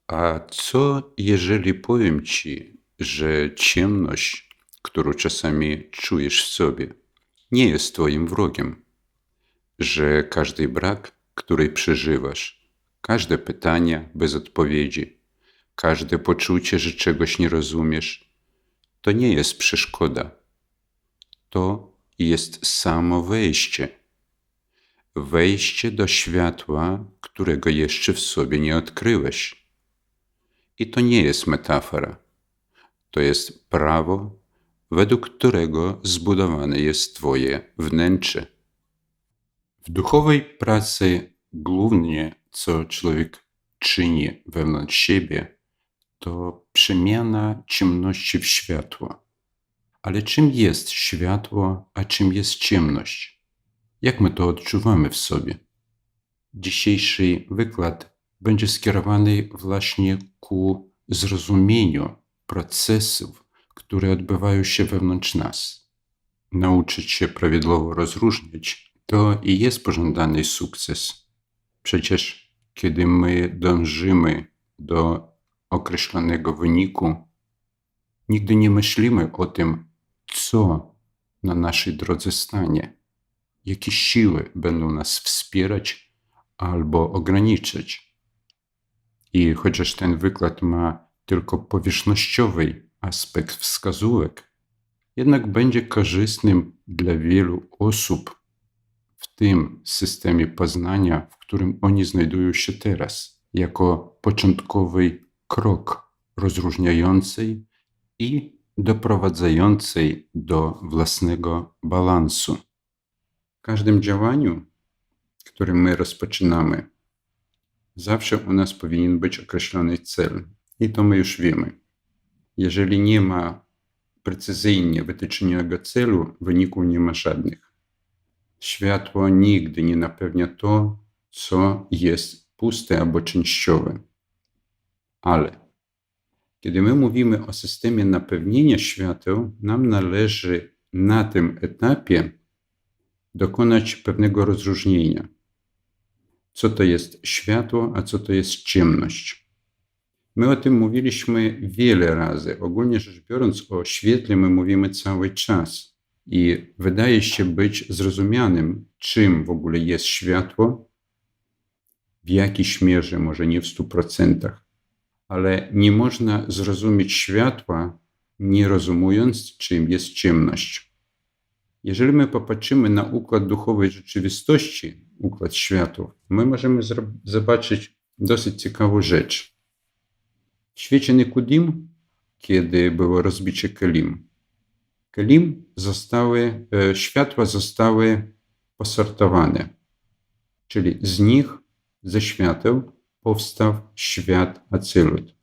A co jeżeli powiem ci, że ciemność, którą czasami czujesz w sobie, nie jest twoim wrogiem, że każdy brak, który przeżywasz, każde pytanie bez odpowiedzi, każde poczucie, że czegoś nie rozumiesz, to nie jest przeszkoda. To jest samo wejście. Wejście do światła, którego jeszcze w sobie nie odkryłeś. I to nie jest metafora. To jest prawo, według którego zbudowane jest twoje wnętrze. W duchowej pracy głównie, co człowiek czyni wewnątrz siebie, to przemiana ciemności w światło. Ale czym jest światło, a czym jest ciemność? Jak my to odczuwamy w sobie? Dzisiejszy wykład będzie skierowany właśnie ku zrozumieniu procesów, które odbywają się wewnątrz nas. Nauczyć się prawidłowo rozróżniać to i jest pożądany sukces. Przecież kiedy my dążymy do określonego wyniku, nigdy nie myślimy o tym, co na naszej drodze stanie, jakie siły będą nas wspierać albo ograniczyć. I chociaż ten wykład ma tylko powierzchownościowy aspekt wskazówek, jednak będzie korzystnym dla wielu osób w tym systemie poznania, w którym oni znajdują się teraz, jako początkowy krok rozróżniający i doprowadzający do własnego balansu. W każdym działaniu, którym my rozpoczynamy, zawsze u nas powinien być określony cel. I to my już wiemy. Jeżeli nie ma precyzyjnie wytyczonego celu, wyników nie ma żadnych. Światło nigdy nie napewnia to, co jest puste albo częściowe. Ale kiedy my mówimy o systemie napewnienia świateł, nam należy na tym etapie dokonać pewnego rozróżnienia. Co to jest światło, a co to jest ciemność. My o tym mówiliśmy wiele razy. Ogólnie rzecz biorąc, o świetle my mówimy cały czas. I wydaje się być zrozumianym, czym w ogóle jest światło, w jakiejś mierze, może nie w 100%, ale nie można zrozumieć światła, nie rozumując, czym jest ciemność. Jeżeli my popatrzymy na układ duchowej rzeczywistości, układ światła, my możemy zobaczyć dosyć ciekawą rzecz. W świecie Nikudim, kiedy było rozbicie Kelim, światła zostały posortowane, czyli z nich, ze świateł, powstał świat Acylut.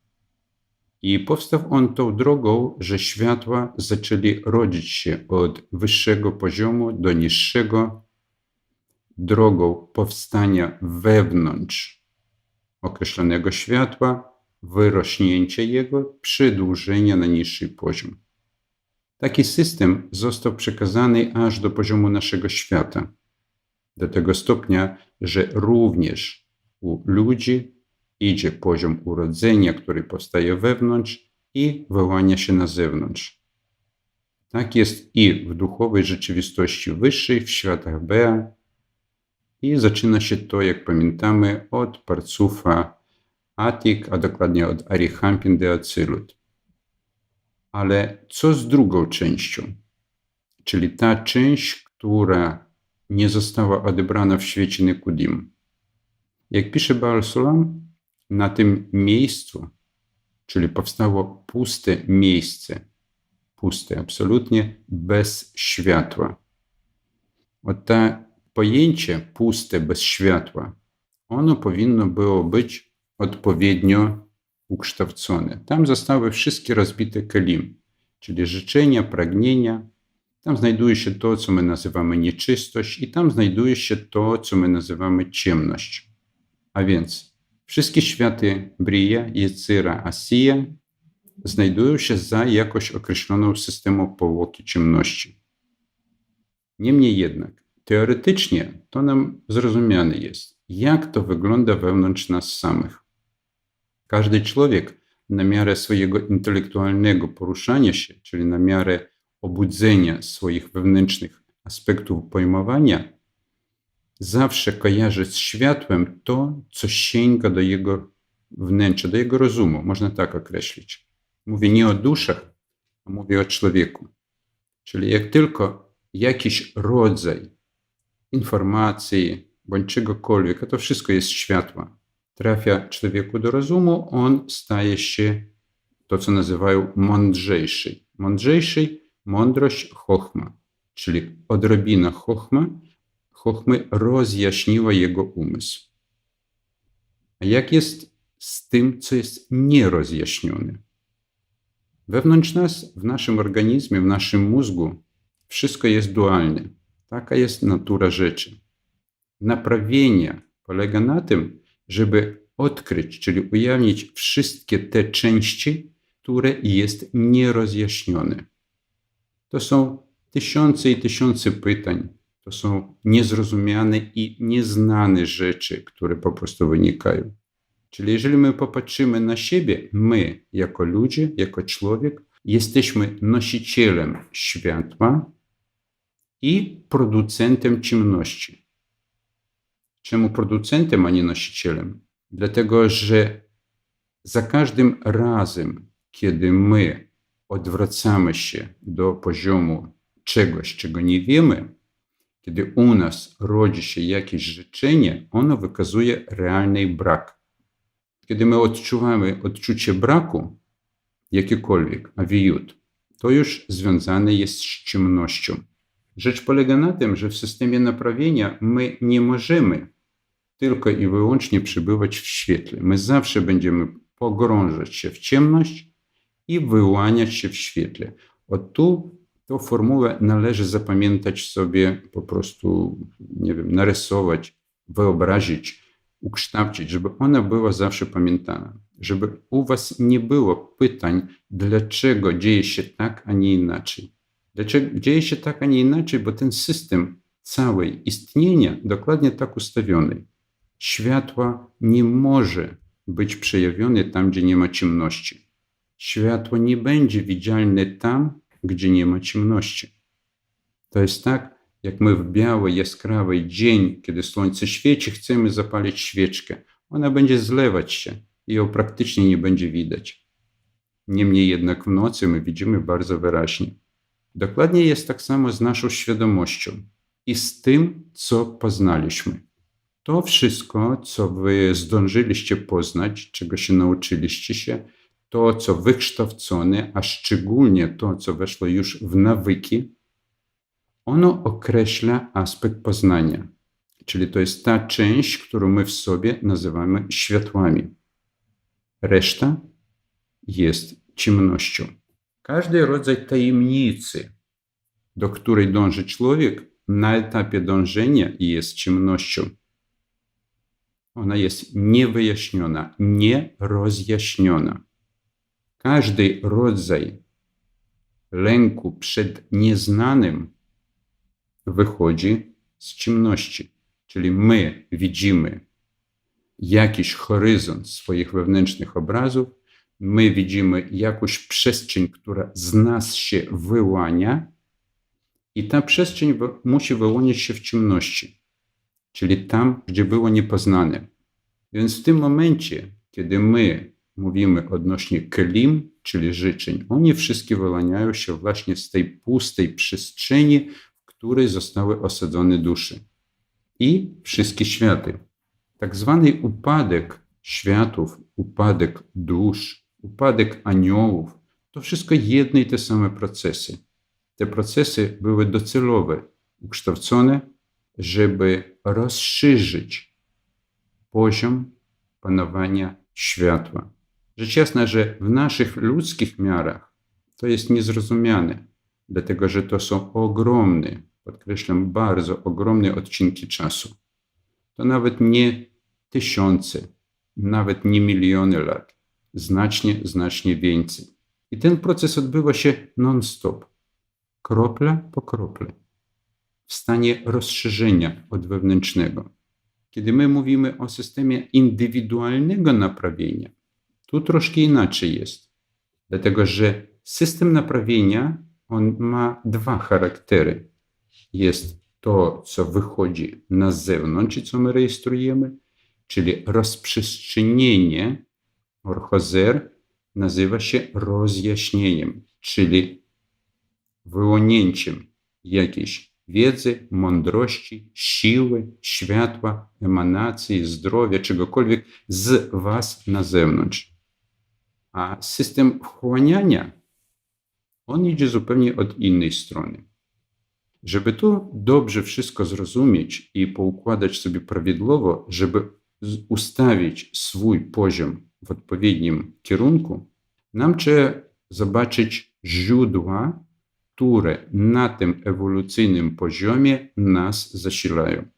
I powstał on tą drogą, że światła zaczęli rodzić się od wyższego poziomu do niższego, drogą powstania wewnątrz określonego światła, wyrośnięcia jego, przedłużenia na niższy poziom. Taki system został przekazany aż do poziomu naszego świata. Do tego stopnia, że również u ludzi idzie poziom urodzenia, który powstaje wewnątrz i wyłania się na zewnątrz. Tak jest i w duchowej rzeczywistości wyższej, w światach Bea. I zaczyna się to, jak pamiętamy, od Parcufa Atik, a dokładnie od Arihampin de Acylut. Ale co z drugą częścią? Czyli ta część, która nie została odebrana w świecie Nikudim. Jak pisze Baal Sulam, na tym miejscu, czyli powstało puste miejsce, puste absolutnie, bez światła. To pojęcie puste, bez światła, ono powinno było być odpowiednio ukształcone. Tam zostały wszystkie rozbite kelim, czyli życzenia, pragnienia. Tam znajduje się to, co my nazywamy nieczystość i tam znajduje się to, co my nazywamy ciemność. A więc wszystkie światy Brija, Jecyra, Asija znajdują się za jakoś określoną systemem powłoki ciemności. Niemniej jednak, teoretycznie to nam zrozumiane jest, jak to wygląda wewnątrz nas samych. Każdy człowiek na miarę swojego intelektualnego poruszania się, czyli na miarę obudzenia swoich wewnętrznych aspektów pojmowania, zawsze kojarzy z światłem to, co sięga do jego wnętrza, do jego rozumu. Można tak określić. Mówię nie o duszach, a mówię o człowieku. Czyli jak tylko jakiś rodzaj informacji bądź czegokolwiek, a to wszystko jest światła, trafia człowieku do rozumu, on staje się to, co nazywają mądrzejszy. Mądrzejszy, mądrość, chochma, czyli odrobina chochmy rozjaśniła jego umysł. A jak jest z tym, co jest nierozjaśnione? Wewnątrz nas, w naszym organizmie, w naszym mózgu wszystko jest dualne. Taka jest natura rzeczy. Naprawienie polega na tym, żeby odkryć, czyli ujawnić wszystkie te części, które jest nierozjaśnione. To są tysiące i tysiące pytań. To są niezrozumiane i nieznane rzeczy, które po prostu wynikają. Czyli jeżeli my popatrzymy na siebie, my jako ludzie, jako człowiek, jesteśmy nosicielem światła i producentem ciemności. Czemu producentem, a nie nosicielem? Dlatego, że za każdym razem, kiedy my odwracamy się do poziomu czegoś, czego nie wiemy, kiedy u nas rodzi się jakieś życzenie, ono wykazuje realny brak. Kiedy my odczuwamy odczucie braku, jakikolwiek, awiut, to już związane jest z ciemnością. Rzecz polega na tym, że w systemie naprawienia my nie możemy tylko i wyłącznie przebywać w świetle. My zawsze będziemy pogrążać się w ciemność i wyłaniać się w świetle. Tu tą formułę należy zapamiętać sobie, po prostu, narysować, wyobrazić, ukształcić, żeby ona była zawsze pamiętana. Żeby u was nie było pytań, dlaczego dzieje się tak, a nie inaczej. Dlaczego dzieje się tak, a nie inaczej? Bo ten system całej istnienia dokładnie tak ustawiony. Światła nie może być przejawione tam, gdzie nie ma ciemności. Światło nie będzie widzialne tam, gdzie nie ma ciemności. To jest tak, jak my w biały, jaskrawy dzień, kiedy słońce świeci, chcemy zapalić świeczkę. Ona będzie zlewać się i ją praktycznie nie będzie widać. Niemniej jednak w nocy my widzimy bardzo wyraźnie. Dokładnie jest tak samo z naszą świadomością i z tym, co poznaliśmy. To wszystko, co wy zdążyliście poznać, czego się nauczyliście się, to, co wykształcone, a szczególnie to, co weszło już w nawyki, ono określa aspekt poznania. Czyli to jest ta część, którą my w sobie nazywamy światłami. Reszta jest ciemnością. Każdy rodzaj tajemnicy, do której dąży człowiek, na etapie dążenia jest ciemnością. Ona jest niewyjaśniona, nierozjaśniona. Każdy rodzaj lęku przed nieznanym wychodzi z ciemności. Czyli my widzimy jakiś horyzont swoich wewnętrznych obrazów, my widzimy jakąś przestrzeń, która z nas się wyłania i ta przestrzeń musi wyłonić się w ciemności, czyli tam, gdzie było niepoznane. Więc w tym momencie, kiedy my mówimy odnośnie kelim, czyli życzeń, one wszystkie wyłaniają się właśnie z tej pustej przestrzeni, w której zostały osadzone dusze. I wszystkie światy. Tak zwany upadek światów, upadek dusz, upadek aniołów, to wszystko jedne i te same procesy. Te procesy były docelowe, ukształcone, żeby rozszerzyć poziom panowania światła. Rzecz jasna, że w naszych ludzkich miarach to jest niezrozumiane, dlatego że to są ogromne, podkreślam, bardzo ogromne odcinki czasu. To nawet nie tysiące, nawet nie miliony lat. Znacznie, znacznie więcej. I ten proces odbywa się non-stop. Kropla po krople. W stanie rozszerzenia od wewnętrznego. Kiedy my mówimy o systemie indywidualnego naprawienia, Tu troszkę inaczej jest. Dlatego, że system naprawienia, on ma dwa charaktery. Jest to, co wychodzi na zewnątrz i co my rejestrujemy, czyli rozprzestrzenienie orchozer nazywa się rozjaśnieniem, czyli wyłonięciem jakiejś wiedzy, mądrości, siły, światła, emanacji, zdrowia, czegokolwiek z was na zewnątrz. A system wchłaniania, on idzie zupełnie od innej strony. Żeby tu dobrze wszystko zrozumieć i poukładać sobie prawidłowo, żeby ustawić swój poziom w odpowiednim kierunku, nam trzeba zobaczyć źródła, które na tym ewolucyjnym poziomie nas zasilają.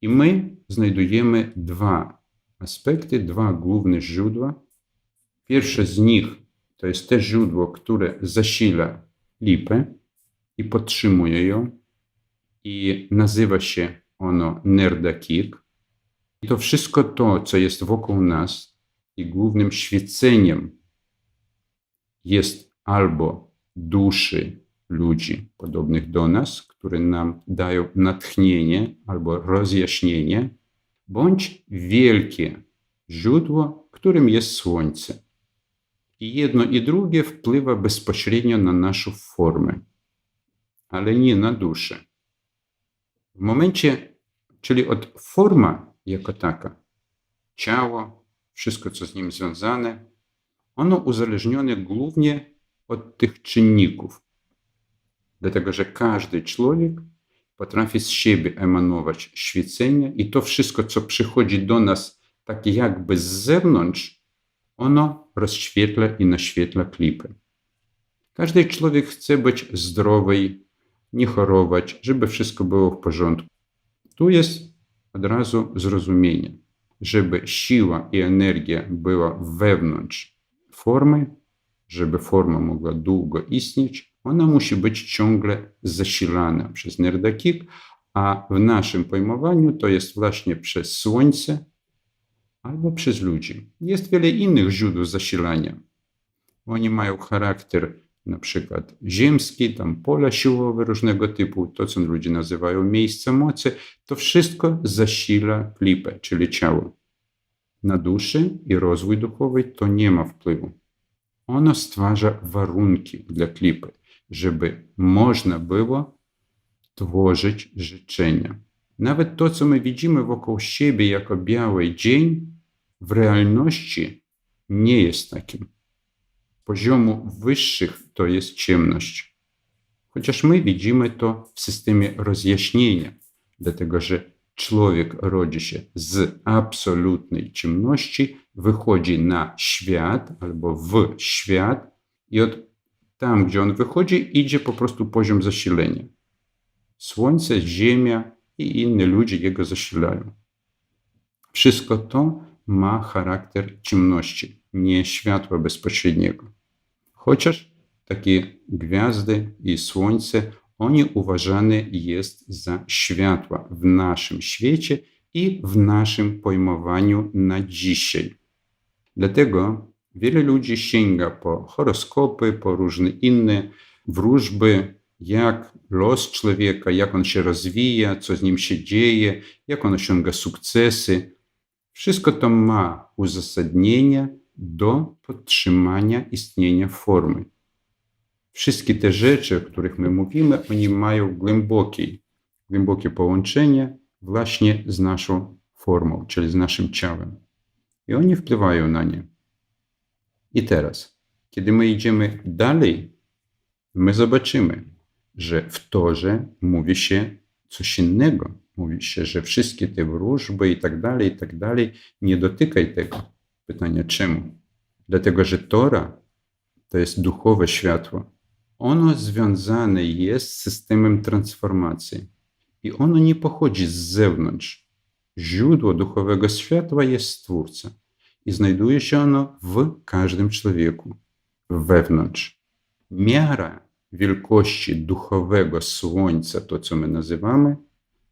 I my znajdujemy dwa aspekty, dwa główne źródła. Pierwsze z nich to jest to źródło, które zasila lipę i podtrzymuje ją i nazywa się ono Nerdakik. I to wszystko to, co jest wokół nas i głównym świeceniem jest albo duszy ludzi podobnych do nas, które nam dają natchnienie albo rozjaśnienie, bądź wielkie źródło, którym jest Słońce. I jedno i drugie wpływa bezpośrednio na naszą formę, ale nie na duszę. W momencie, czyli forma jako taka, ciało, wszystko co z nim związane, ono uzależnione głównie od tych czynników. Dlatego, że każdy człowiek potrafi z siebie emanować świecenie i to wszystko, co przychodzi do nas tak jakby z zewnątrz, ono rozświetla i naświetla klipy. Każdy człowiek chce być zdrowy, nie chorować, żeby wszystko było w porządku. Tu jest od razu zrozumienie, żeby siła i energia była wewnątrz formy, żeby forma mogła długo istnieć, ona musi być ciągle zasilana przez Nerdakik, a w naszym pojmowaniu to jest właśnie przez Słońce albo przez ludzi. Jest wiele innych źródeł zasilania. Oni mają charakter na przykład ziemski, tam pola siłowe różnego typu, to co ludzie nazywają miejsce mocy, to wszystko zasila klipę, czyli ciało. Na duszę i rozwój duchowy to nie ma wpływu. Ono stwarza warunki dla klipy, żeby można było tworzyć życzenia. Nawet to, co my widzimy wokół siebie jako biały dzień, w realności nie jest takim. Poziomu wyższych to jest ciemność. Chociaż my widzimy to w systemie rozjaśnienia, dlatego że człowiek rodzi się z absolutnej ciemności, wychodzi na świat albo w świat i tam, gdzie on wychodzi, idzie po prostu poziom zasilenia. Słońce, Ziemia i inni ludzie jego zasilają. Wszystko to ma charakter ciemności, nie światła bezpośredniego. Chociaż takie gwiazdy i Słońce, oni uważane jest za światła w naszym świecie i w naszym pojmowaniu na dzisiaj. Dlatego wiele ludzi sięga po horoskopy, po różne inne wróżby, jak los człowieka, jak on się rozwija, co z nim się dzieje, jak on osiąga sukcesy. Wszystko to ma uzasadnienie do podtrzymania istnienia formy. Wszystkie te rzeczy, o których my mówimy, oni mają głębokie połączenie właśnie z naszą formą, czyli z naszym ciałem. I oni wpływają na nie. I teraz, kiedy my idziemy dalej, my zobaczymy, że w Torze mówi się coś innego. Mówi się, że wszystkie te wróżby i tak dalej, nie dotykaj tego. Pytanie czemu? Dlatego, że Tora to jest duchowe światło. Ono związane jest z systemem transformacji. I ono nie pochodzi z zewnątrz. Źródło duchowego światła jest Stwórca. I znajduje się ono w każdym człowieku, wewnątrz. Miara wielkości duchowego Słońca, to co my nazywamy,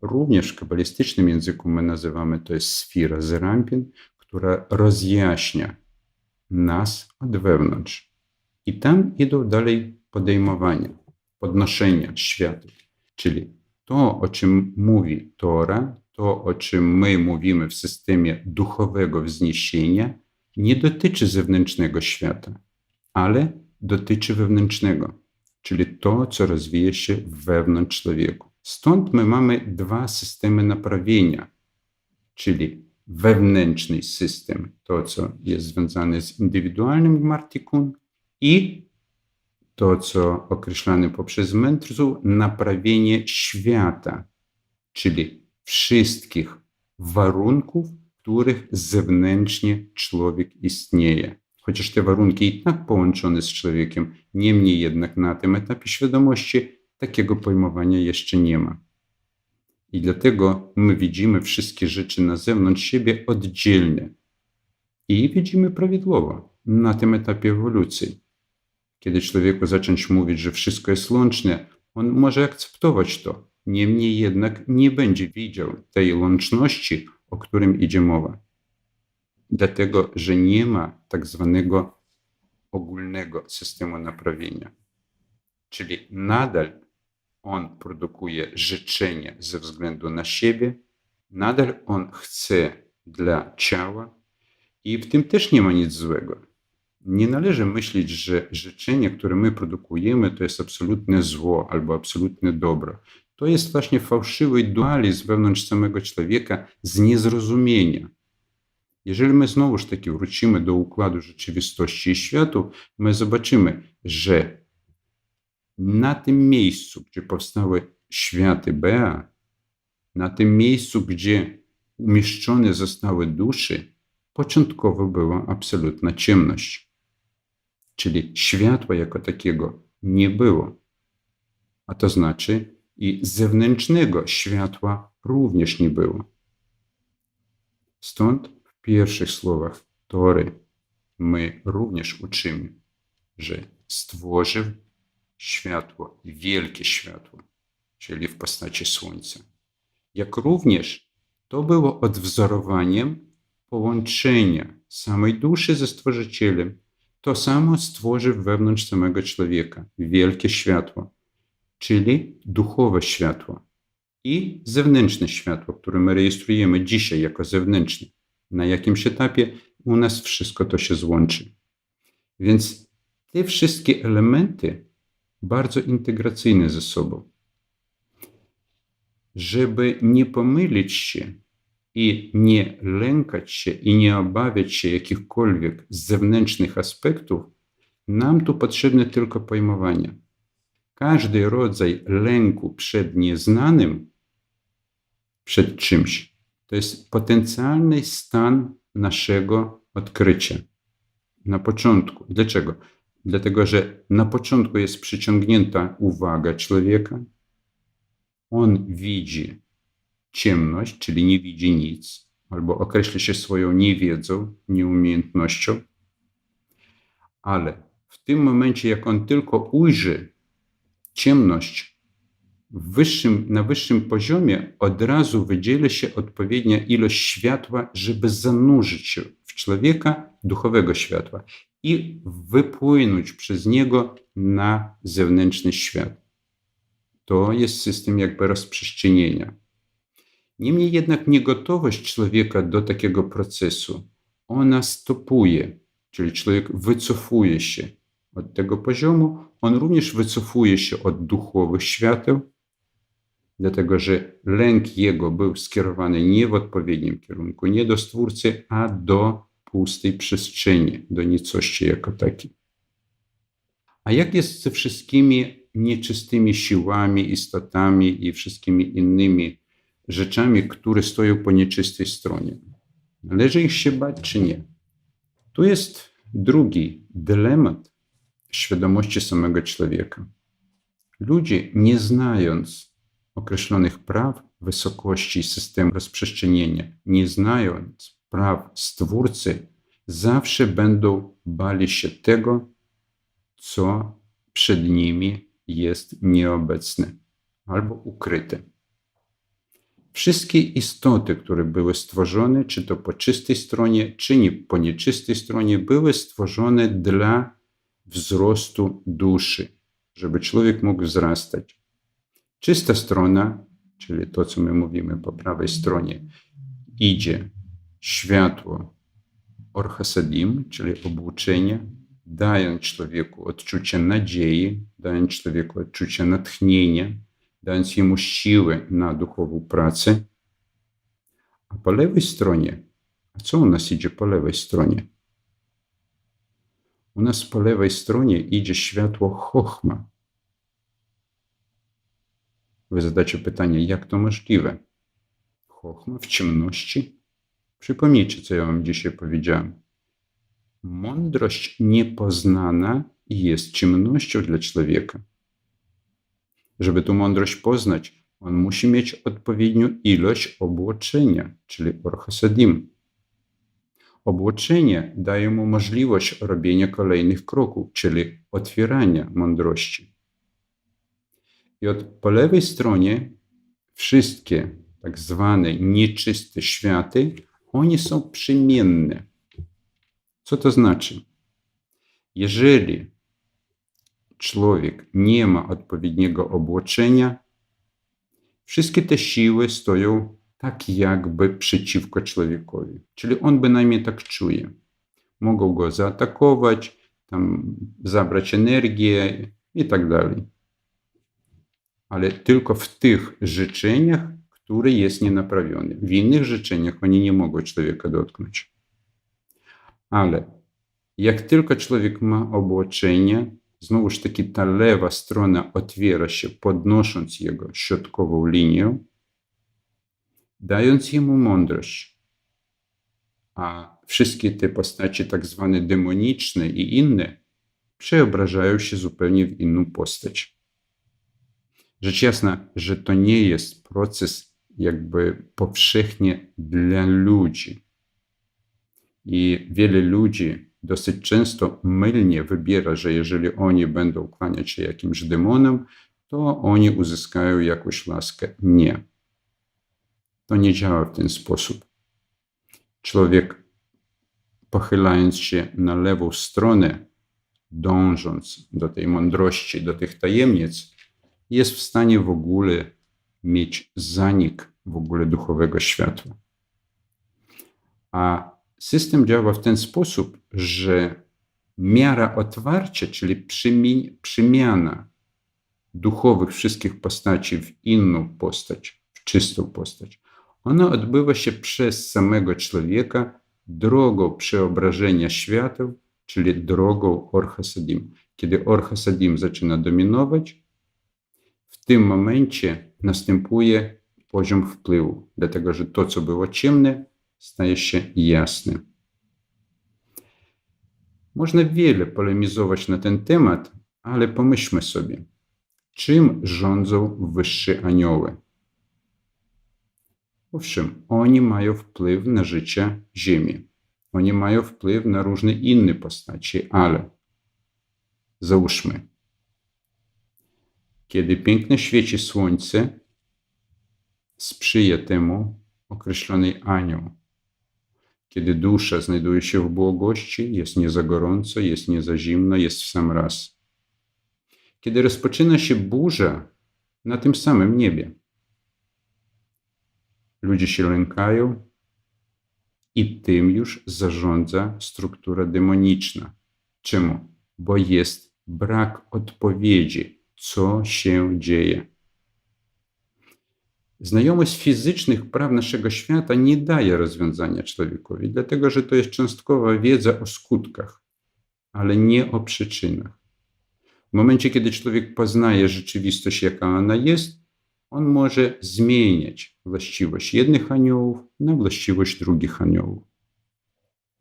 również w kabalistycznym języku my nazywamy to jest sfera Zerampin, która rozjaśnia nas od wewnątrz. I tam idą dalej podejmowania, podnoszenia świata. Czyli to, o czym mówi Tora, to, o czym my mówimy w systemie duchowego wzniesienia, nie dotyczy zewnętrznego świata, ale dotyczy wewnętrznego, czyli to, co rozwija się wewnątrz człowieku. Stąd my mamy dwa systemy naprawienia, czyli wewnętrzny system, to, co jest związane z indywidualnym gmartikun, i to, co określane poprzez mędrzu, naprawienie świata, czyli wszystkich warunków, w których zewnętrznie człowiek istnieje. Chociaż te warunki i tak połączone z człowiekiem, niemniej jednak na tym etapie świadomości takiego pojmowania jeszcze nie ma. I dlatego my widzimy wszystkie rzeczy na zewnątrz siebie oddzielnie. I widzimy prawidłowo na tym etapie ewolucji. Kiedy człowieku zacząć mówić, że wszystko jest łączne, on może akceptować to. Niemniej jednak nie będzie widział tej łączności, o którym idzie mowa. Dlatego, że nie ma tak zwanego ogólnego systemu naprawienia. Czyli nadal on produkuje życzenia ze względu na siebie, nadal on chce dla ciała i w tym też nie ma nic złego. Nie należy myśleć, że życzenie, które my produkujemy, to jest absolutne zło albo absolutne dobro. To jest właśnie fałszywy dualizm wewnątrz samego człowieka z niezrozumienia. Jeżeli my znowuż taки wrócimy do układu rzeczywistości i światu, my zobaczymy, że na tym miejscu, gdzie powstały światy Bea, na tym miejscu, gdzie umieszczone zostały duszy, początkowo była absolutna ciemność. Czyli światła jako takiego nie było. A to znaczy i zewnętrznego światła również nie było. Stąd w pierwszych słowach Tory my również uczymy, że stworzył światło, wielkie światło, czyli w postaci słońca. Jak również to było odwzorowaniem połączenia samej duszy ze Stworzycielem. To samo stworzył wewnątrz samego człowieka wielkie światło, czyli duchowe światło i zewnętrzne światło, które my rejestrujemy dzisiaj jako zewnętrzne. Na jakimś etapie u nas wszystko to się złączy. Więc te wszystkie elementy bardzo integracyjne ze sobą. Żeby nie pomylić się i nie lękać się i nie obawiać się jakichkolwiek zewnętrznych aspektów, nam tu potrzebne tylko pojmowanie. Każdy rodzaj lęku przed nieznanym, przed czymś, to jest potencjalny stan naszego odkrycia. Na początku. Dlaczego? Dlatego, że na początku jest przyciągnięta uwaga człowieka. On widzi ciemność, czyli nie widzi nic, albo określa się swoją niewiedzą, nieumiejętnością. Ale w tym momencie, jak on tylko ujrzy ciemność na wyższym poziomie, od razu wydzieli się odpowiednia ilość światła, żeby zanurzyć się w człowieka, duchowego światła i wypłynąć przez niego na zewnętrzny świat. To jest system jakby rozprzestrzenienia. Niemniej jednak niegotowość człowieka do takiego procesu, ona stopuje, czyli człowiek wycofuje się od tego poziomu, on również wycofuje się od duchowych świateł, dlatego że lęk jego był skierowany nie w odpowiednim kierunku, nie do Stwórcy, a do pustej przestrzeni, do nicości jako takiej. A jak jest ze wszystkimi nieczystymi siłami, istotami i wszystkimi innymi rzeczami, które stoją po nieczystej stronie? Należy ich się bać czy nie? Tu jest drugi dylemat świadomości samego człowieka. Ludzie, nie znając określonych praw wysokości systemu rozprzestrzenienia, nie znając praw Stwórcy, zawsze będą bali się tego, co przed nimi jest nieobecne albo ukryte. Wszystkie istoty, które były stworzone, czy to po czystej stronie, czy nie po nieczystej stronie, były stworzone dla wzrostu duszy, żeby człowiek mógł wzrastać. Czysta strona, czyli to, co my mówimy po prawej stronie, idzie światło Or-Hasadim, czyli obłóczenia, dając człowieku odczucie nadziei, dając człowieku odczucie natchnienia, dając jemu siłę na duchową pracę. A po lewej stronie, a co u nas idzie po lewej stronie? U nas po lewej stronie idzie światło Chochma. Wy zadacie pytanie, jak to możliwe? Chochma w ciemności? Przypomnijcie, co ja wam dzisiaj powiedziałem. Mądrość niepoznana jest ciemnością dla człowieka. Żeby tę mądrość poznać, on musi mieć odpowiednią ilość obłoczenia, czyli Or-Hasadim. Obłoczenie daje mu możliwość robienia kolejnych kroków, czyli otwierania mądrości. I po lewej stronie wszystkie tak zwane nieczyste światy, one są przemienne. Co to znaczy? Jeżeli człowiek nie ma odpowiedniego obłoczenia, wszystkie te siły stoją tak jakby przeciwko człowiekowi. Czyli on bynajmniej tak czuje. Mogą go zaatakować, tam zabrać energię i tak dalej. Ale tylko w tych życzeniach, które jest nienaprawione. W innych życzeniach oni nie mogą człowieka dotknąć. Ale jak tylko człowiek ma obłoczenie, znowuż taки ta lewa strona otwiera się, podnosząc jego środkową linię, dając jemu mądrość. A wszystkie te postacie tak zwane demoniczne i inne przeobrażają się zupełnie w inną postać. Rzecz jasna, że to nie jest proces jakby powszechnie dla ludzi. I wiele ludzi dosyć często mylnie wybiera, że jeżeli oni będą kłaniać się jakimś demonom, to oni uzyskają jakąś laskę. Nie. To nie działa w ten sposób. Człowiek, pochylając się na lewą stronę, dążąc do tej mądrości, do tych tajemnic, jest w stanie w ogóle mieć zanik w ogóle duchowego światła. A system działa w ten sposób, że miara otwarcia, czyli przemiana duchowych wszystkich postaci w inną postać, w czystą postać, ona odbywa się przez samego człowieka drogą przeobrażenia świateł, czyli drogą Or-Hasadim. Kiedy Or-Hasadim zaczyna dominować, w tym momencie następuje poziom wpływu, dlatego że to, co było ciemne, staje się jasne. Można wiele polemizować na ten temat, ale pomyślmy sobie, czym rządzą wyższe anioły? Owszem, oni mają wpływ na życie Ziemi. Oni mają wpływ na różne inne postaci, ale załóżmy, kiedy pięknie świeci słońce, sprzyja temu określony anioł. Kiedy dusza znajduje się w błogości, jest nie za gorąco, jest nie za zimno, jest w sam raz. Kiedy rozpoczyna się burza na tym samym niebie, ludzie się lękają i tym już zarządza struktura demoniczna. Czemu? Bo jest brak odpowiedzi, co się dzieje. Znajomość fizycznych praw naszego świata nie daje rozwiązania człowiekowi, dlatego że to jest cząstkowa wiedza o skutkach, ale nie o przyczynach. W momencie, kiedy człowiek poznaje rzeczywistość, jaka ona jest, on może zmieniać właściwość jednych aniołów na właściwość drugich aniołów.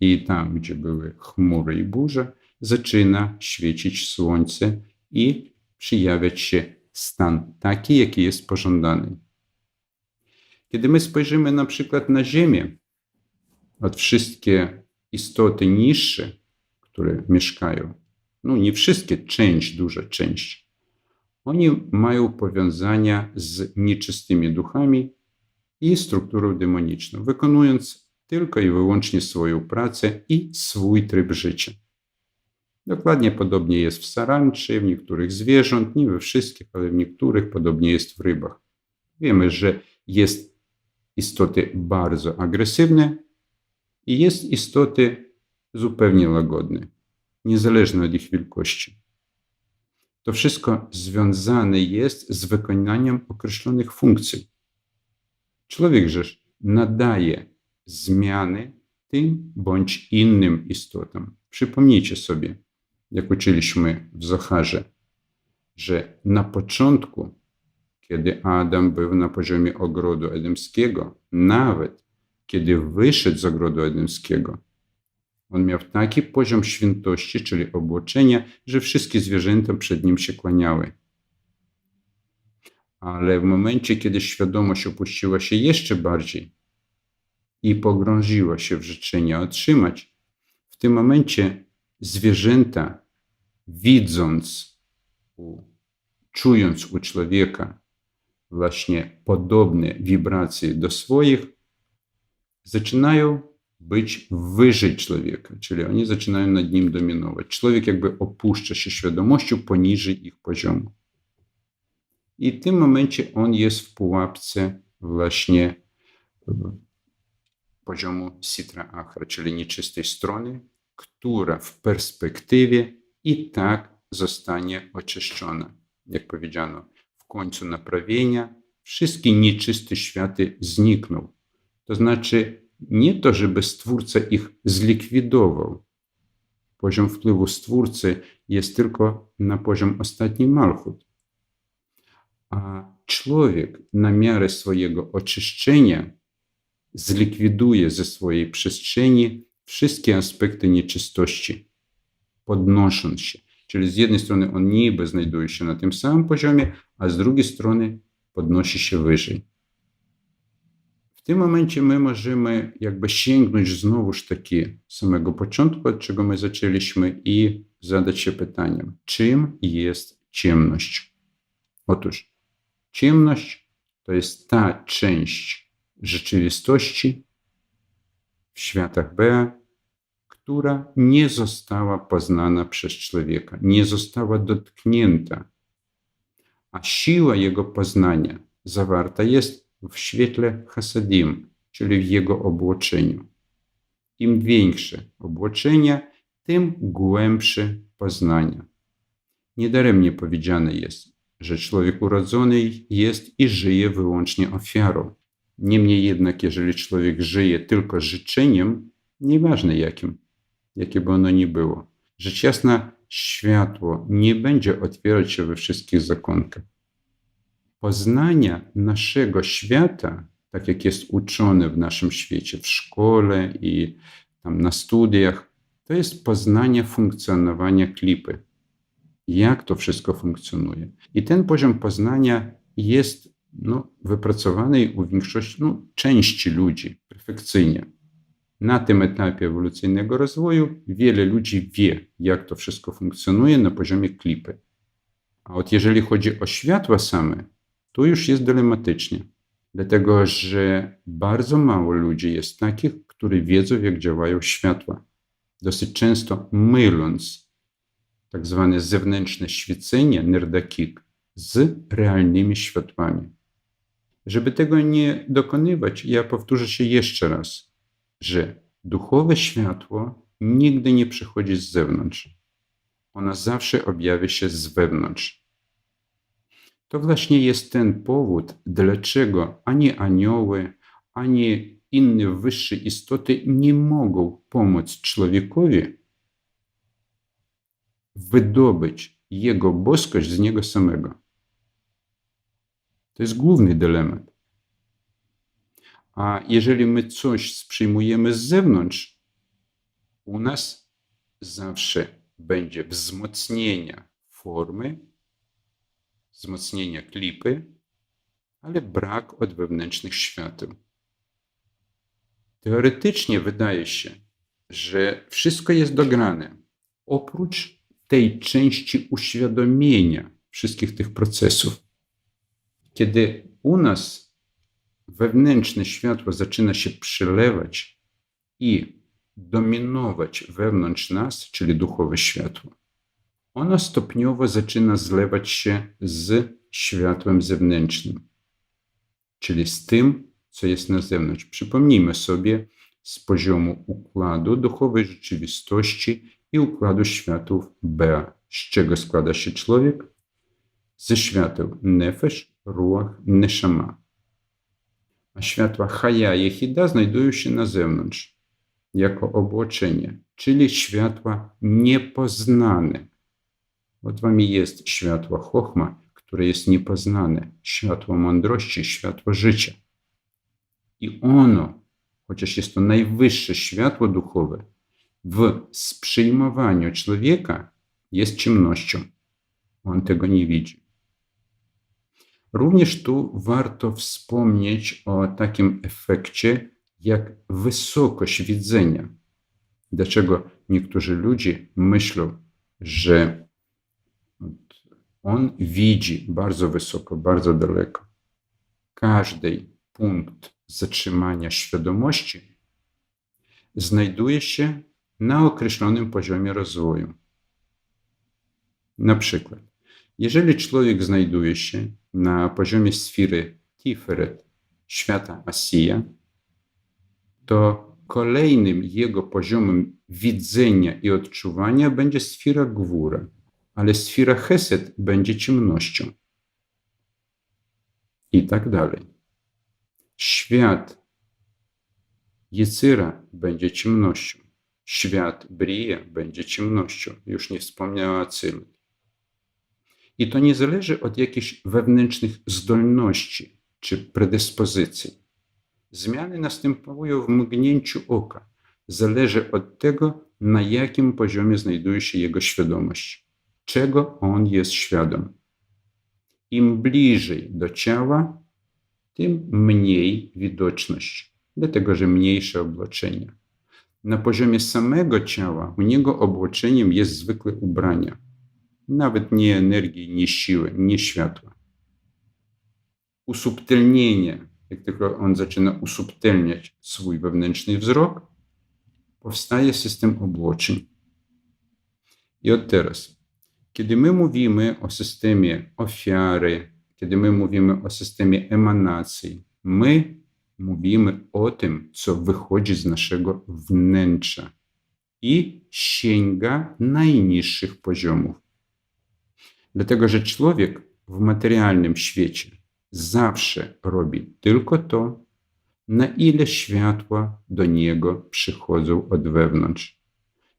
I tam, gdzie były chmury i burze, zaczyna świecić słońce i przejawiać się stan taki, jaki jest pożądany. Kiedy my spojrzymy na przykład na Ziemię, od wszystkie istoty niższe, które mieszkają, no nie wszystkie, duża część, oni mają powiązania z nieczystymi duchami i strukturą demoniczną, wykonując tylko i wyłącznie swoją pracę i swój tryb życia. Dokładnie podobnie jest w saranczy, w niektórych zwierząt, nie we wszystkich, ale w niektórych, podobnie jest w rybach. Wiemy, że jest istoty bardzo agresywne i jest istoty zupełnie łagodne, niezależne od ich wielkości. To wszystko związane jest z wykonaniem określonych funkcji. Człowiek rzecz nadaje zmiany tym bądź innym istotom. Przypomnijcie sobie, jak uczyliśmy w Zoharze, że na początku, kiedy Adam był na poziomie ogrodu edemskiego, nawet kiedy wyszedł z ogrodu edemskiego, on miał taki poziom świętości, czyli obłoczenia, że wszystkie zwierzęta przed nim się kłaniały. Ale w momencie, kiedy świadomość opuściła się jeszcze bardziej i pogrążyła się w życzeniu otrzymać, w tym momencie zwierzęta, widząc, czując u człowieka właśnie podobne wibracje do swoich, zaczynają być wyżej człowieka, czyli oni zaczynają nad nim dominować. Człowiek jakby opuszcza się świadomością poniżej ich poziomu. I w tym momencie on jest w pułapce właśnie poziomu Sitra Achra, czyli nieczystej strony, która w perspektywie i tak zostanie oczyszczona. Jak powiedziano, w końcu naprawienia wszystkie nieczyste światy znikną. To znaczy nie to, żeby Stwórca ich zlikwidował. Poziom wpływu Stwórcy jest tylko na poziom ostatni Malchut. A człowiek na miarę swojego oczyszczenia zlikwiduje ze swojej przestrzeni wszystkie aspekty nieczystości, podnosząc się. Czyli z jednej strony on niby znajduje się na tym samym poziomie, a z drugiej strony podnosi się wyżej. W tym momencie my możemy jakby sięgnąć znowuż taki z samego początku, od czego my zaczęliśmy, i zadać się pytaniem, czym jest ciemność? Otóż ciemność to jest ta część rzeczywistości w światach Bea, która nie została poznana przez człowieka, nie została dotknięta, a siła jego poznania zawarta jest w świetle Hasadim, czyli w jego obłoczeniu. Im większe obłoczenia, tym głębsze poznania. Niedaremnie powiedziane jest, że człowiek urodzony jest i żyje wyłącznie ofiarą. Niemniej jednak, jeżeli człowiek żyje tylko życzeniem, nieważne jakie by ono ni było, rzecz jasna, światło nie będzie otwierać się we wszystkich zakątkach. Poznania naszego świata, tak jak jest uczone w naszym świecie, w szkole i tam na studiach, to jest poznanie funkcjonowania klipy. Jak to wszystko funkcjonuje. I ten poziom poznania jest wypracowany u większości, części ludzi perfekcyjnie. Na tym etapie ewolucyjnego rozwoju wiele ludzi wie, jak to wszystko funkcjonuje na poziomie klipy. A jeżeli chodzi o światła same, to już jest dylematycznie. Dlatego, że bardzo mało ludzi jest takich, którzy wiedzą, jak działają światła. Dosyć często myląc tak zwane zewnętrzne świecenie, nerdakik, z realnymi światłami. Żeby tego nie dokonywać, ja powtórzę się jeszcze raz, że duchowe światło nigdy nie przychodzi z zewnątrz. Ono zawsze objawia się z wewnątrz. To właśnie jest ten powód, dlaczego ani anioły, ani inne wyższe istoty nie mogą pomóc człowiekowi wydobyć jego boskość z niego samego. To jest główny dylemat. A jeżeli my coś przyjmujemy z zewnątrz, u nas zawsze będzie wzmocnienie formy, wzmocnienie klipy, ale brak od wewnętrznych świateł. Teoretycznie wydaje się, że wszystko jest dograne, oprócz tej części uświadomienia wszystkich tych procesów. Kiedy u nas wewnętrzne światło zaczyna się przelewać i dominować wewnątrz nas, czyli duchowe światło, ono stopniowo zaczyna zlewać się z światłem zewnętrznym, czyli z tym, co jest na zewnątrz. Przypomnijmy sobie z poziomu układu duchowej rzeczywistości i układu światów Bea. Z czego składa się człowiek? Ze świateł nefesh, ruach, neshama. A światła Chaya i Hida znajdują się na zewnątrz, jako obłoczenie, czyli światła niepoznane. Вот wami jest światło Chochma, które jest niepoznane, światło mądrości, światło życia. I ono, chociaż jest to najwyższe światło duchowe, w przyjmowaniu człowieka jest ciemnością. On tego nie widzi. Również tu warto wspomnieć o takim efekcie, jak wysokość widzenia. Dlaczego niektórzy ludzie myślą, że on widzi bardzo wysoko, bardzo daleko. Każdy punkt zatrzymania świadomości znajduje się na określonym poziomie rozwoju. Na przykład, jeżeli człowiek znajduje się na poziomie sfery Tiferet, świata Asija, to kolejnym jego poziomem widzenia i odczuwania będzie sfera Gwura, ale sfera Chesed będzie ciemnością. I tak dalej. Świat Jecyra będzie ciemnością. Świat Brija będzie ciemnością. Już nie wspomniałem o Acylut. I to nie zależy od jakichś wewnętrznych zdolności czy predyspozycji. Zmiany następują w mgnięciu oka. Zależy od tego, na jakim poziomie znajduje się jego świadomość. Czego on jest świadom. Im bliżej do ciała, tym mniej widoczność, dlatego że mniejsze obłoczenie. Na poziomie samego ciała u niego obłoczeniem jest zwykłe ubrania. Nawet nie energii, nie siły, nie światła. Usubtelnienie, jak tylko on zaczyna usubtelniać swój wewnętrzny wzrok, powstaje system obłoczeń. I od teraz, kiedy my mówimy o systemie ofiary, kiedy my mówimy o systemie emanacji, my mówimy o tym, co wychodzi z naszego wnętrza i sięga najniższych poziomów. Dlatego, że człowiek w materialnym świecie zawsze robi tylko to, na ile światła do niego przychodzą od wewnątrz.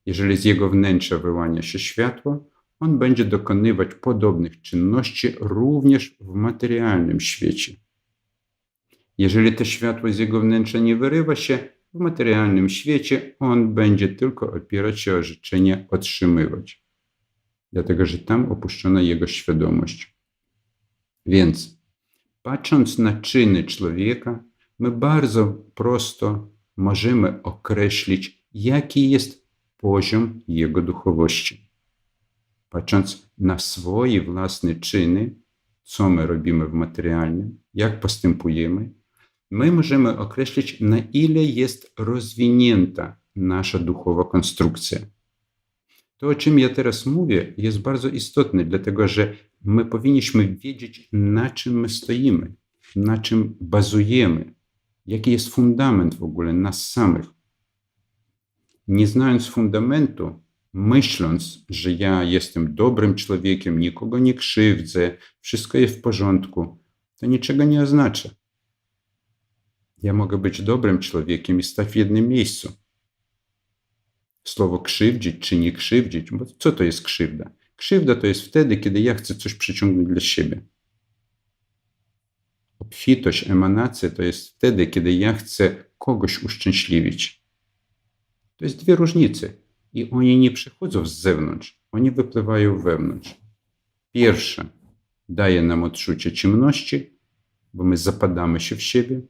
Jeżeli z jego wnętrza wyłania się światło, on będzie dokonywać podobnych czynności również w materialnym świecie. Jeżeli to światło z jego wnętrza nie wyrywa się, w materialnym świecie on będzie tylko opierać się o życzenie otrzymywać. Dlatego, że tam opuszczono jego świadomość. Więc patrząc na czyny człowieka, my bardzo prosto możemy określić, jaki jest poziom jego duchowości. Patrząc na swoje własne czyny, co my robimy w materialnym, jak postępujemy, my możemy określić, na ile jest rozwinięta nasza duchowa konstrukcja. To, o czym ja teraz mówię, jest bardzo istotne, dlatego że my powinniśmy wiedzieć, na czym my stoimy, na czym bazujemy, jaki jest fundament w ogóle nas samych. Nie znając fundamentu, myśląc, że ja jestem dobrym człowiekiem, nikogo nie krzywdzę, wszystko jest w porządku, to niczego nie oznacza. Ja mogę być dobrym człowiekiem i stać w jednym miejscu. Słowo krzywdzić czy nie krzywdzić, bo co to jest krzywda? Krzywda to jest wtedy, kiedy ja chcę coś przyciągnąć dla siebie. Obfitość, emanacja to jest wtedy, kiedy ja chcę kogoś uszczęśliwić. To jest dwie różnice i one nie przychodzą z zewnątrz, one wypływają wewnątrz. Pierwsza daje nam odczucie ciemności, bo my zapadamy się w siebie,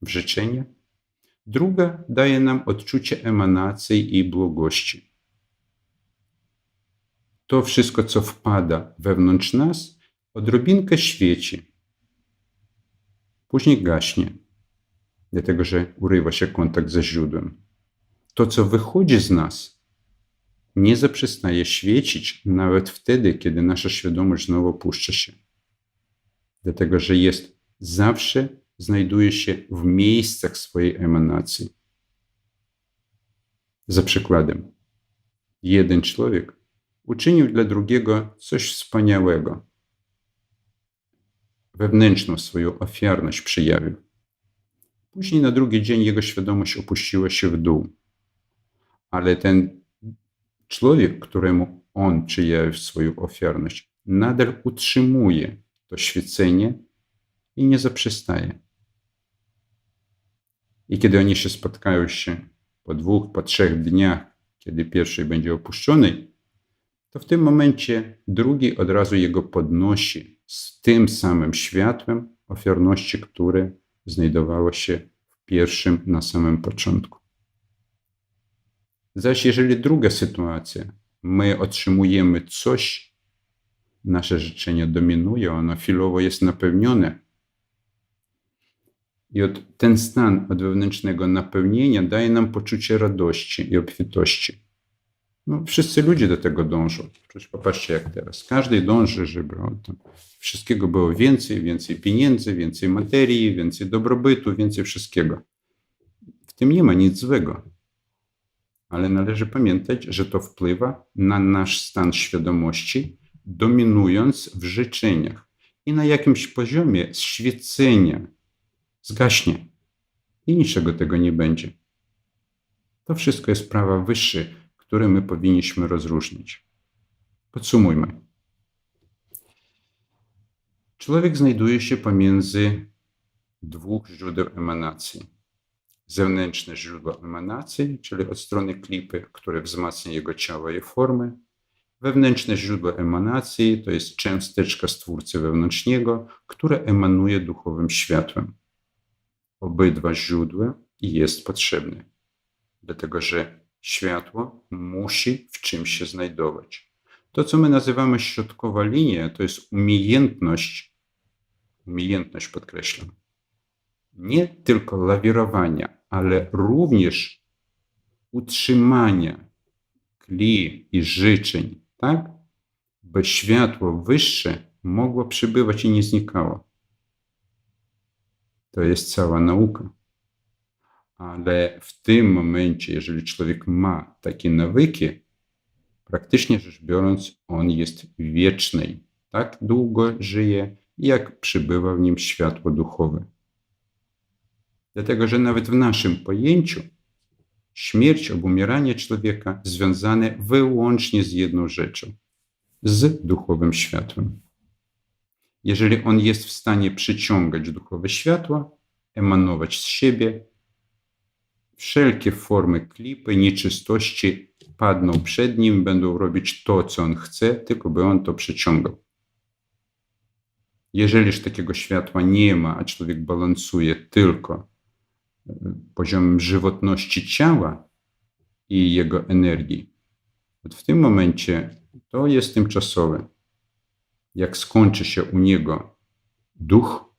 w życzenie. Druga daje nam odczucie emanacji i błogości. To wszystko, co wpada wewnątrz nas, odrobinkę świeci. Później gaśnie. dlatego że urywa się kontakt ze źródłem. To, co wychodzi z nas, nie zaprzestaje świecić nawet wtedy, kiedy nasza świadomość znowu puszcza się. Dlatego że zawsze znajduje się w miejscach swojej emanacji. Za przykładem, jeden człowiek uczynił dla drugiego coś wspaniałego. Wewnętrzną swoją ofiarność przejawił. Później na drugi dzień jego świadomość opuściła się w dół. Ale ten człowiek, któremu on przejawił swoją ofiarność, nadal utrzymuje to świecenie i nie zaprzestaje. I kiedy oni się spotkają po 2, po 3 dniach, kiedy pierwszy będzie opuszczony, to w tym momencie drugi od razu jego podnosi z tym samym światłem ofiarności, które znajdowało się w pierwszym, na samym początku. Zaś jeżeli druga sytuacja, my otrzymujemy coś, nasze życzenie dominuje, ono chwilowo jest napełnione. I ten stan od wewnętrznego napełnienia daje nam poczucie radości i obfitości. Wszyscy ludzie do tego dążą. Przecież popatrzcie jak teraz. Każdy dąży, żeby wszystkiego było więcej, więcej pieniędzy, więcej materii, więcej dobrobytu, więcej wszystkiego. W tym nie ma nic złego. Ale należy pamiętać, że to wpływa na nasz stan świadomości, dominując w życzeniach. I na jakimś poziomie świecenia zgaśnie. I niczego tego nie będzie. To wszystko jest prawa wyższe, które my powinniśmy rozróżnić. Podsumujmy. Człowiek znajduje się pomiędzy 2 źródeł emanacji. Zewnętrzne źródło emanacji, czyli od strony klipy, które wzmacnia jego ciało i formy. Wewnętrzne źródło emanacji to jest cząsteczka Stwórcy wewnętrznego, które emanuje duchowym światłem. Obydwa źródła jest potrzebne, dlatego że światło musi w czymś się znajdować. To, co my nazywamy środkowa linia, to jest umiejętność podkreślam, nie tylko lawirowania, ale również utrzymania kli i życzeń, tak? By światło wyższe mogło przybywać i nie znikało. To jest cała nauka. Ale w tym momencie, jeżeli człowiek ma takie nawyki, praktycznie rzecz biorąc, on jest wieczny. Tak długo żyje, jak przybywa w nim światło duchowe. Dlatego, że nawet w naszym pojęciu śmierć, obumieranie człowieka związane wyłącznie z jedną rzeczą, z duchowym światłem. Jeżeli on jest w stanie przyciągać duchowe światło, emanować z siebie, wszelkie formy klipy, nieczystości padną przed nim, będą robić to, co on chce, tylko by on to przyciągał. Jeżeliż takiego światła nie ma, a człowiek balansuje tylko poziomem żywotności ciała i jego energii, w tym momencie to jest tymczasowe. Jak skończy się u niego duch,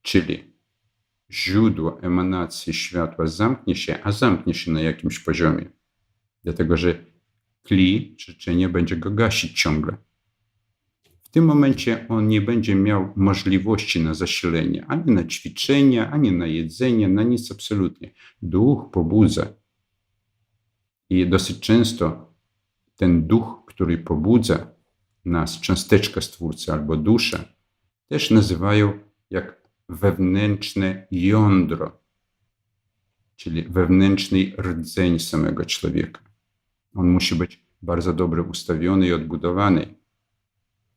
czyli źródło emanacji światła zamknie się, a zamknie się na jakimś poziomie. Dlatego, że kli, życzenie będzie go gasić ciągle. W tym momencie on nie będzie miał możliwości na zasilenie, ani na ćwiczenia, ani na jedzenie, na nic absolutnie. Duch pobudza. I dosyć często ten duch, który pobudza nas, cząsteczka Stwórcy albo dusza, też nazywają jak wewnętrzne jądro, czyli wewnętrzny rdzeń samego człowieka. On musi być bardzo dobrze ustawiony i odbudowany.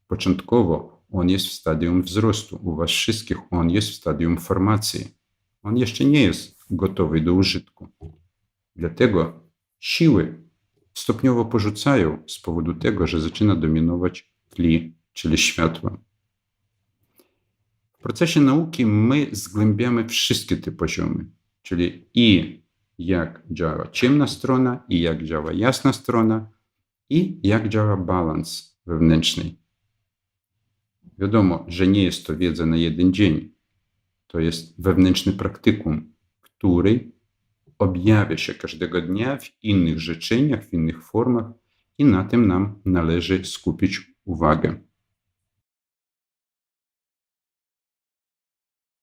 Początkowo on jest w stadium wzrostu. U was wszystkich on jest w stadium formacji. On jeszcze nie jest gotowy do użytku. Dlatego siły stopniowo porzucają z powodu tego, że zaczyna dominować kli, czyli światło. W procesie nauki my zgłębiamy wszystkie te poziomy, czyli i jak działa ciemna strona, i jak działa jasna strona, i jak działa balans wewnętrzny. Wiadomo, że nie jest to wiedza na jeden dzień. To jest wewnętrzny praktykum, który objawia się każdego dnia w innych życzeniach, w innych formach i na tym nam należy skupić uwagę.